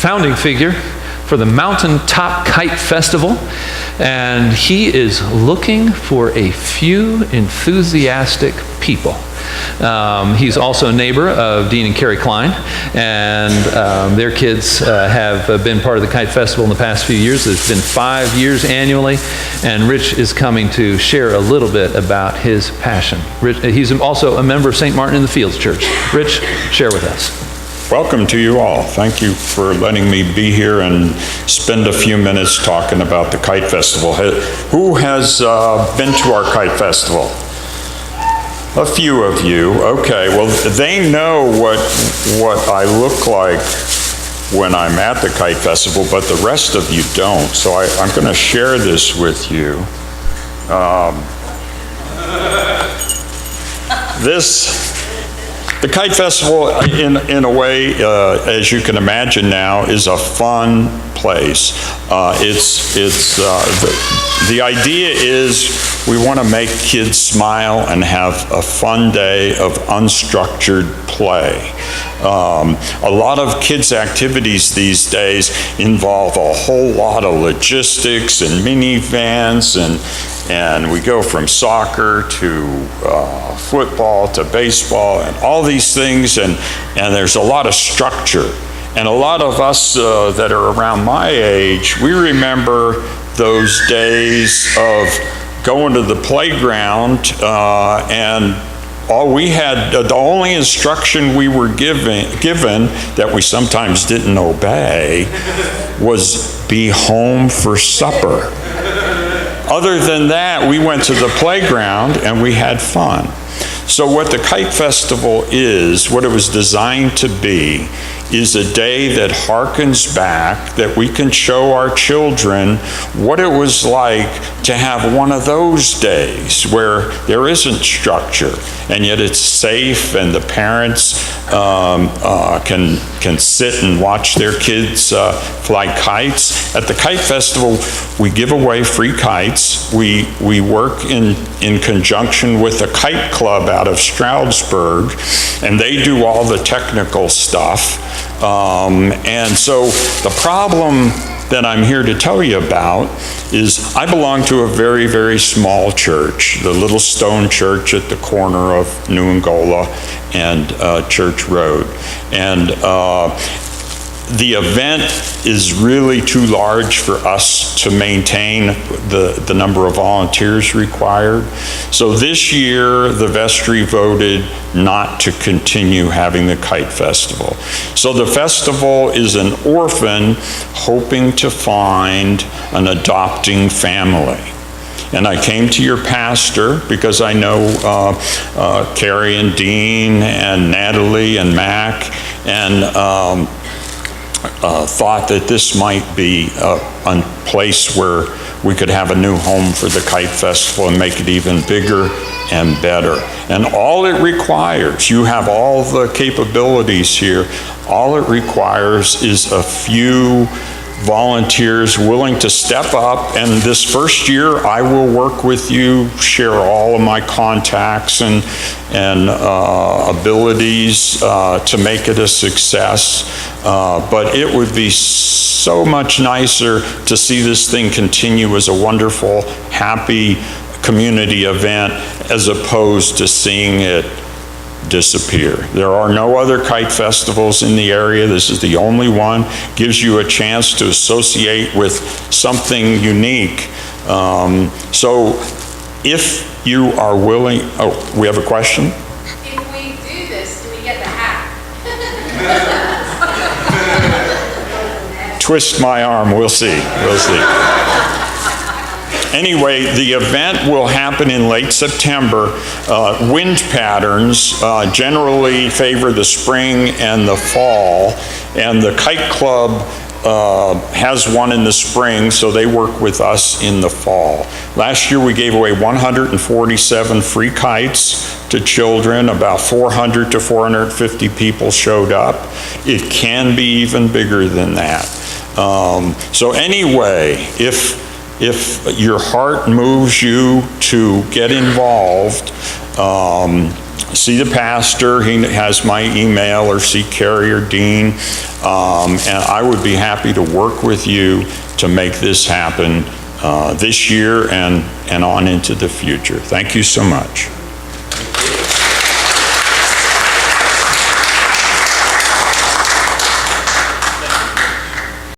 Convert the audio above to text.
founding figure for the Mountaintop Kite Festival, and he is looking for a few enthusiastic people. He's also a neighbor of Dean and Carrie Klein, and their kids have been part of the Kite Festival in the past few years. There's been 5 years annually, and Rich is coming to share a little bit about his passion. He's also a member of St. Martin in the Fields Church. Rich, share with us. Welcome to you all. Thank you for letting me be here and spend a few minutes talking about the Kite Festival. Who has been to our Kite Festival? A few of you. Okay, well, they know what I look like when I'm at the Kite Festival, but the rest of you don't. So I'm going to share this with you. The Kite Festival, in a way, as you can imagine now, is a fun place. The idea is we want to make kids smile and have a fun day of unstructured play. A lot of kids' activities these days involve a whole lot of logistics and minivans, and we go from soccer to football to baseball and all these things, and there's a lot of structure. And a lot of us that are around my age, we remember those days of going to the playground and all we had, the only instruction we were given that we sometimes didn't obey was be home for supper. Other than that, we went to the playground and we had fun. So what the Kite Festival is, what it was designed to be, is a day that harkens back, that we can show our children what it was like to have one of those days where there isn't structure, and yet it's safe, and the parents can sit and watch their kids fly kites. At the Kite Festival, we give away free kites. We work in conjunction with a kite club out of Stroudsburg, and they do all the technical stuff. And so the problem that I'm here to tell you about is I belong to a very, very small church, the little stone church at the corner of New Angola and Church Road. And the event is really too large for us to maintain the number of volunteers required. So this year, the vestry voted not to continue having the Kite Festival. So the festival is an orphan hoping to find an adopting family. And I came to your pastor because I know Carrie and Dean and Natalie and Mac, and thought that this might be a place where we could have a new home for the Kite Festival and make it even bigger and better. And all it requires, you have all the capabilities here, all it requires is a few volunteers willing to step up, and this first year I will work with you, share all of my contacts and abilities to make it a success. But it would be so much nicer to see this thing continue as a wonderful, happy community event as opposed to seeing it disappear. There are no other kite festivals in the area. This is the only one. Gives you a chance to associate with something unique. So if you are willing, oh, we have a question? If we do this, do we get the hat? Twist my arm, we'll see, we'll see. Anyway, the event will happen in late September. Wind patterns generally favor the spring and the fall, and the Kite Club has one in the spring, so they work with us in the fall. Last year we gave away 147 free kites to children. About 400 to 450 people showed up. It can be even bigger than that. So anyway, if your heart moves you to get involved, see the pastor. He has my email, or see Carrie or Dean. And I would be happy to work with you to make this happen this year and on into the future. Thank you so much.